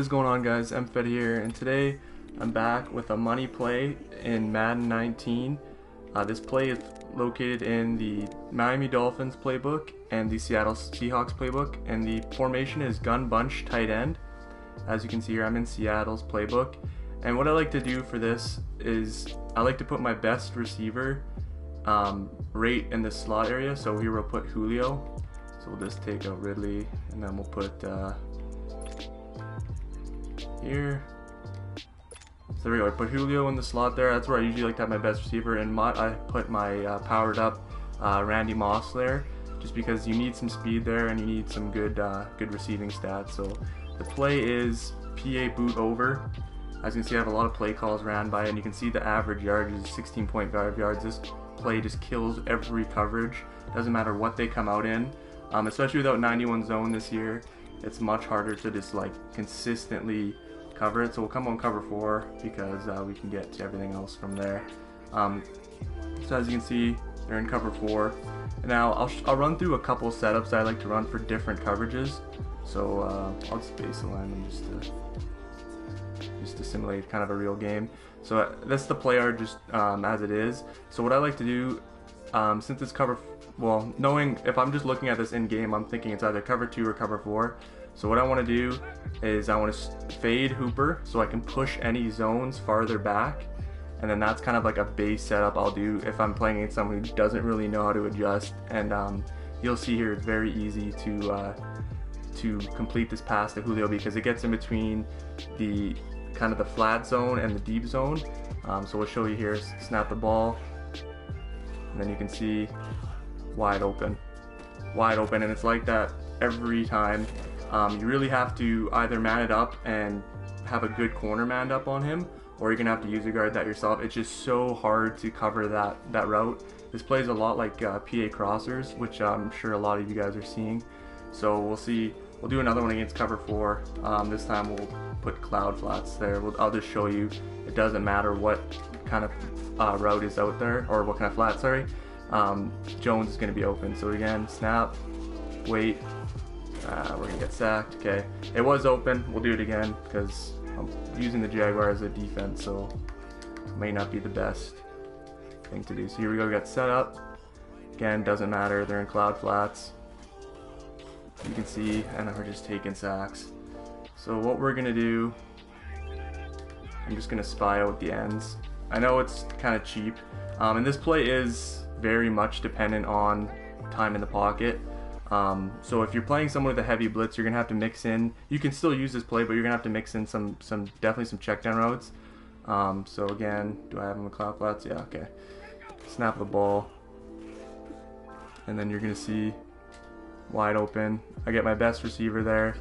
What is going on, guys? Mfetty here, and today I'm back with a money play in Madden 19. This play is located in the Miami Dolphins playbook and the Seattle Seahawks playbook, and the formation is gun bunch tight end. As you can see here, I'm in Seattle's playbook, and what I like to do for this is I like to put my best receiver right in the slot area. So here we'll put Julio. So we'll just take a Ridley, and then we'll put here. So there we go. I put Julio in the slot there. That's where I usually like to have my best receiver. And I put my powered up Randy Moss there, just because you need some speed there and you need some good receiving stats. So the play is PA boot over. As you can see, I have a lot of play calls ran by it, and you can see the average yard is 16.5 yards. This play just kills every coverage. Doesn't matter what they come out in, especially without 91 zone this year. It's much harder to just like consistently cover it. So we'll come on cover 4 because we can get to everything else from there. So as you can see, they're in cover 4. Now I'll run through a couple setups that I like to run for different coverages. So I'll just base align them just to simulate kind of a real game. So that's the play art just as it is. So what I like to do, since it's cover, well, knowing if I'm just looking at this in game, I'm thinking it's either cover 2 or cover 4. So what I want to do is I want to fade Hooper so I can push any zones farther back, and then that's kind of like a base setup I'll do if I'm playing against someone who doesn't really know how to adjust. And you'll see here it's very easy to complete this pass to Julio because it gets in between the kind of the flat zone and the deep zone. So we'll show you here. Snap the ball, and then you can see wide open, and it's like that every time. You really have to either man it up and have a good corner manned up on him, or you're gonna have to user guard that yourself. It's just so hard to cover that route. This plays a lot like PA crossers, which I'm sure a lot of you guys are seeing. So we'll see. We'll do another one against cover 4. This time we'll put cloud flats there. I'll just show you. It doesn't matter what kind of route is out there, or what kind of flat. Sorry. Jones is going to be open. So again, snap, wait. We're gonna get sacked. Okay, it was open. We'll do it again because I'm using the Jaguar as a defense, so it may not be the best thing to do. So here we go. We got set up. Again, doesn't matter. They're in cloud flats. You can see, and then we're just taking sacks. So what we're gonna do, I'm just gonna spy out the ends. I know it's kind of cheap, and this play is very much dependent on time in the pocket. So if you're playing someone with a heavy blitz, you're gonna have to mix in. You can still use this play, but you're gonna have to mix in definitely some check down routes. So again, do I have them in cloud flats? Yeah, okay. Snap the ball, and then you're gonna see wide open. I get my best receiver there,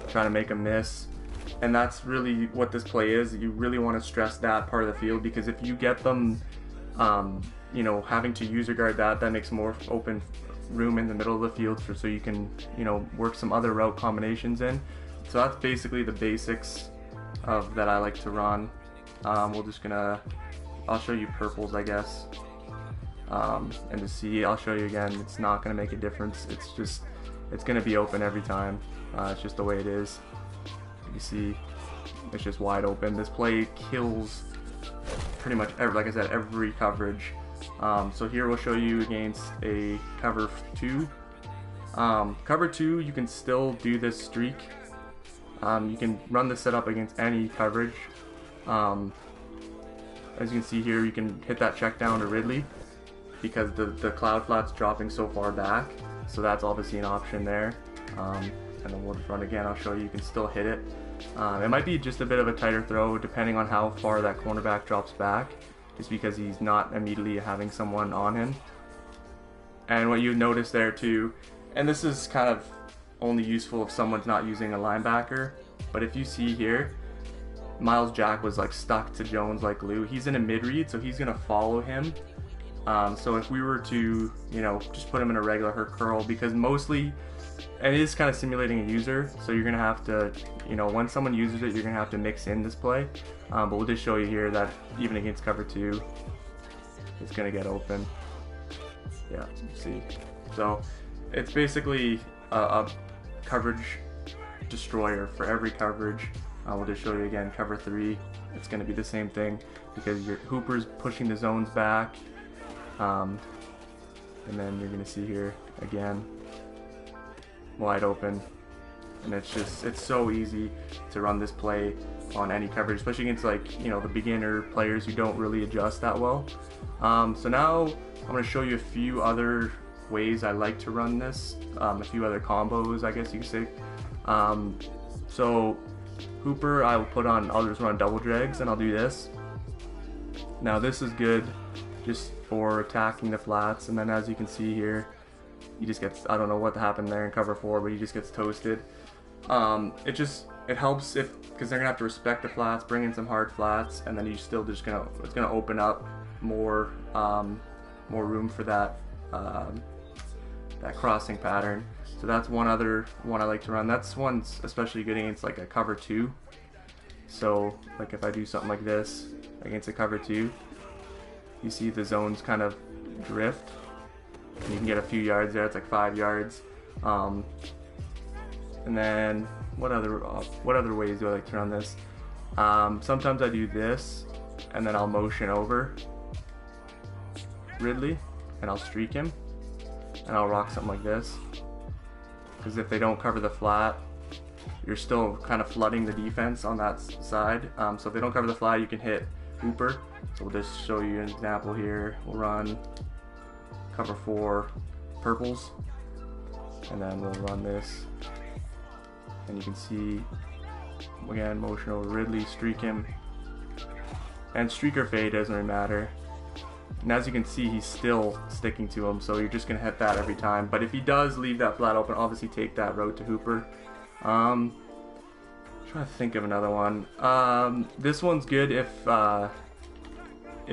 trying to make a miss, and that's really what this play is. You really want to stress that part of the field, because if you get them, you know, having to user guard that makes more open room in the middle of the field so you can, you know, work some other route combinations in. So that's basically the basics of that I like to run. I'll show you purples, I guess, and to see, I'll show you again, it's not going to make a difference. It's going to be open every time. It's just the way it is. You see, it's just wide open. This play kills pretty much like I said, every coverage. So here we'll show you against a cover 2. Cover 2, you can still do this streak. You can run this setup against any coverage. As you can see here, you can hit that check down to Ridley because the cloud flat's dropping so far back. So that's obviously an option there. And then we'll just run again. I'll show you can still hit it. It might be just a bit of a tighter throw depending on how far that cornerback drops back, just because he's not immediately having someone on him. And what you notice there too, and this is kind of only useful if someone's not using a linebacker, but if you see here, Miles Jack was like stuck to Jones like glue. He's in a mid-read, so he's gonna follow him. So if we were to, you know, just put him in a regular curl, because mostly it is kind of simulating a user, so you're gonna have to, you know, when someone uses it, you're gonna have to mix in this play. But we'll just show you here that even against cover 2, it's gonna get open. Yeah, you see. So it's basically a coverage destroyer for every coverage. We'll just show you again, cover 3. It's going to be the same thing because your Hooper's pushing the zones back. And then you're going to see here again, wide open. And it's so easy to run this play on any coverage, especially against, like, you know, the beginner players who don't really adjust that well. So now I'm going to show you a few other ways I like to run this, a few other combos, I guess you could say. So Hooper, I'll just run double drags, and I'll do this. Now this is good just for attacking the flats, and then as you can see here, he just gets, I don't know what happened there in cover 4, but he just gets toasted. It helps because they're gonna have to respect the flats, bring in some hard flats, and then it's gonna open up more room for that crossing pattern. So that's one other one I like to run. That's one's especially good against like a cover 2. So like if I do something like this against a cover 2, you see the zones kind of drift, and you can get a few yards there. It's like 5 yards. And then what other ways do I like to run this? Sometimes I do this, and then I'll motion over Ridley, and I'll streak him, and I'll rock something like this. Because if they don't cover the flat, you're still kind of flooding the defense on that side. So if they don't cover the flat, you can hit Hooper. So we'll just show you an example here. We'll run cover 4 purples, and then we'll run this. And you can see, again, motion over Ridley, streak him, and streak or fade doesn't really matter. And as you can see, he's still sticking to him, so you're just gonna hit that every time. But if he does leave that flat open, obviously take that route to Hooper. I'm trying to think of another one. This one's good if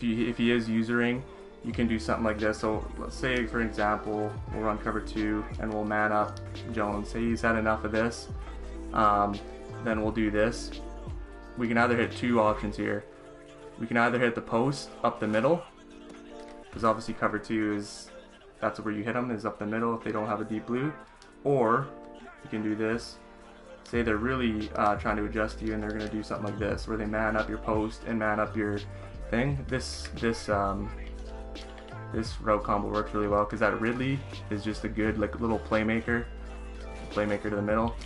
he is usering. You can do something like this. So let's say, for example, we'll run cover 2 and we'll man up Jones. Say he's had enough of this. Then we'll do this. We can either hit 2 options here. We can either hit the post up the middle, because obviously cover 2 that's where you hit them, is up the middle if they don't have a deep blue. Or you can do this. Say they're really trying to adjust to you, and they're going to do something like this, where they man up your post and man up your thing. This route combo works really well because that Ridley is just a good like little playmaker to the middle.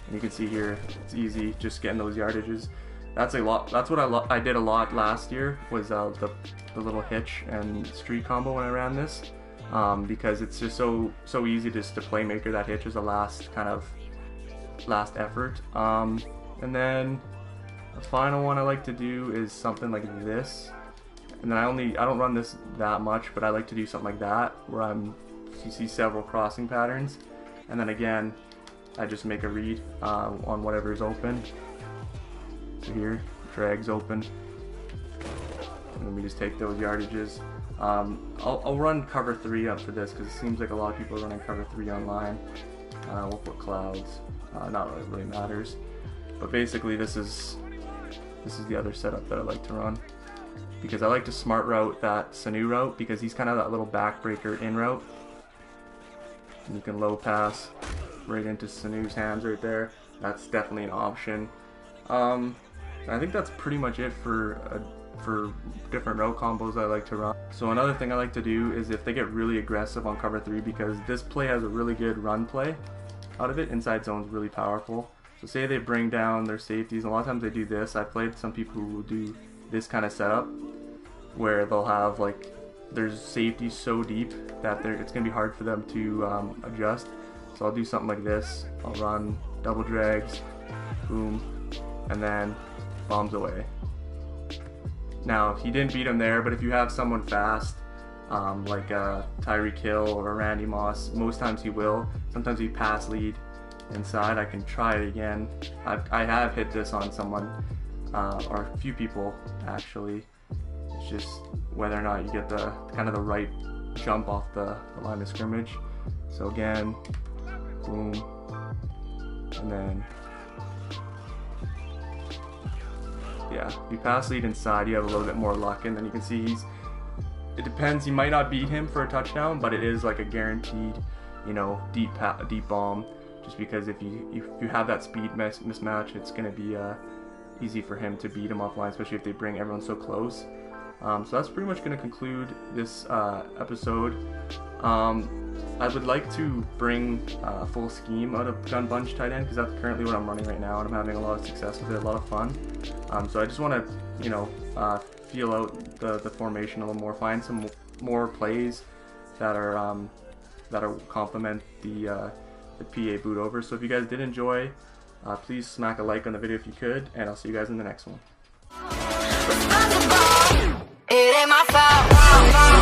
And you can see here, it's easy just getting those yardages. That's a lot. That's what I did a lot last year, was the little hitch and streak combo when I ran this, because it's just so easy just to playmaker that hitch as a last effort. And then the final one I like to do is something like this. And then I don't run this that much, but I like to do something like that, where you see several crossing patterns, and then again, I just make a read on whatever is open. So here, drags open, and then we just take those yardages. I'll run cover 3 up for this because it seems like a lot of people are running cover 3 online. We'll put clouds. Not that it really matters, but basically this is the other setup that I like to run, because I like to smart route that Sanu route, because he's kind of that little backbreaker in route. And you can low pass right into Sanu's hands right there. That's definitely an option. I think that's pretty much it for different route combos I like to run. So another thing I like to do is if they get really aggressive on cover 3, because this play has a really good run play out of it, inside zone's really powerful. So say they bring down their safeties, and a lot of times they do this. I've played some people who will do this kind of setup, where they'll have like their safety so deep that it's gonna be hard for them to adjust. So I'll do something like this. I'll run double drags, boom, and then bombs away. Now he didn't beat him there, but if you have someone fast, like Tyreek Hill or Randy Moss, most times he will. Sometimes he pass lead inside. I can try it again. I have hit this on someone, or a few people actually. It's just whether or not you get the kind of the right jump off the line of scrimmage. So again, boom, and then yeah, you pass lead inside, you have a little bit more luck, and then you can see it depends, you might not beat him for a touchdown, but it is like a guaranteed, you know, deep bomb. just because if you have that speed mismatch, it's going to be easy for him to beat him offline, especially if they bring everyone so close. So that's pretty much going to conclude this episode. I would like to bring a full scheme out of Gun Bunch tight end, because that's currently what I'm running right now, and I'm having a lot of success with it, a lot of fun. So I just want to, feel out the formation a little more, find some more plays that are complement the PA boot over. So if you guys did enjoy, please smack a like on the video if you could, and I'll see you guys in the next one. It ain't my fault.